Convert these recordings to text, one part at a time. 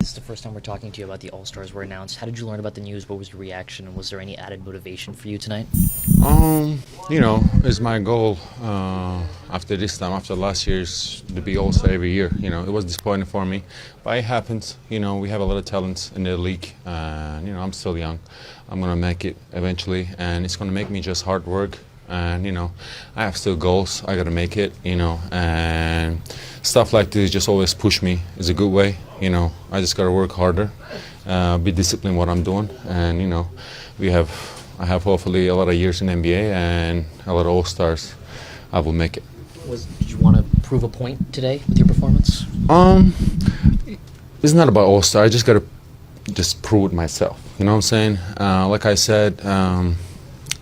This is the first time we're talking to you about the All-Stars were announced. How did you learn about the news? What was your reaction? And was there any added motivation for you tonight? It's my goal after this time, after last year's, to be All-Star every year. It was disappointing for me, but it happens. We have a lot of talent in the league, and I'm still young. I'm gonna make it eventually, and it's gonna make me just hard work. And I have still goals. I gotta make it. And stuff like this just always push me. It's a good way. I just gotta work harder, be disciplined what I'm doing, and I have hopefully a lot of years in NBA and a lot of All-Stars. I will make it. Did you want to prove a point today with your performance? It's not about All-Star. I just gotta prove it myself. You know what I'm saying? Like I said,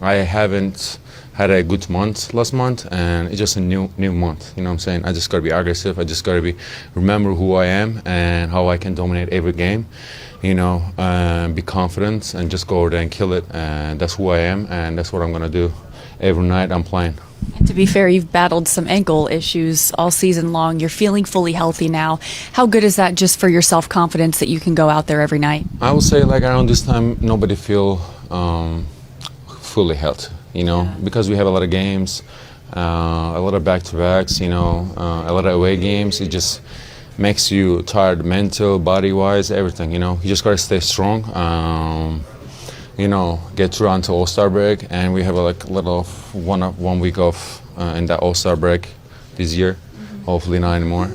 I haven't had a good month last month, and it's just a new month. You know what I'm saying? I just gotta be aggressive. I just gotta remember who I am and how I can dominate every game. Be confident and just go over there and kill it. And that's who I am, and that's what I'm gonna do every night I'm playing. And to be fair, you've battled some ankle issues all season long. You're feeling fully healthy now. How good is that just for your self-confidence that you can go out there every night? I would say like around this time, nobody feel fully healthy. Because we have a lot of games, a lot of back-to-backs, a lot of away games. It just makes you tired, mental, body-wise, everything. You just gotta stay strong. Get through until All-Star break, and we have a little 1 week off in that All-Star break this year. Hopefully not anymore.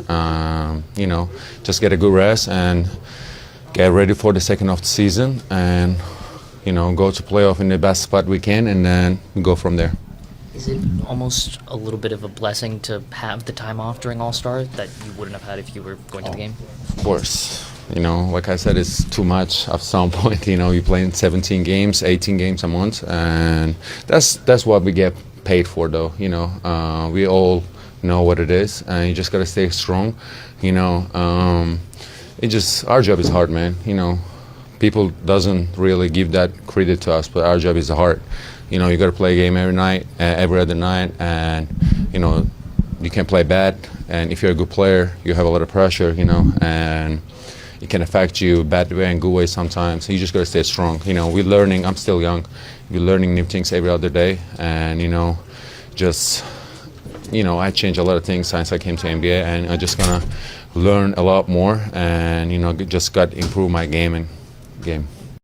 Just get a good rest and get ready for the second of the season, and go to playoff in the best spot we can, and then go from there. Is it almost a little bit of a blessing to have the time off during All-Star that you wouldn't have had if you were going to the game? Of course. Like I said, it's too much at some point. You play in 17 games, 18 games a month, and that's what we get paid for, though. We all know what it is, and you just gotta stay strong. Our job is hard, man. People doesn't really give that credit to us, but our job is hard. You got to play a game every night, every other night, and you can play bad. And if you're a good player, you have a lot of pressure, and it can affect you bad way and good way sometimes. So you just got to stay strong. We're learning. I'm still young. We're learning new things every other day, and I changed a lot of things since I came to NBA, and I'm just gonna learn a lot more, and just got to improve my game.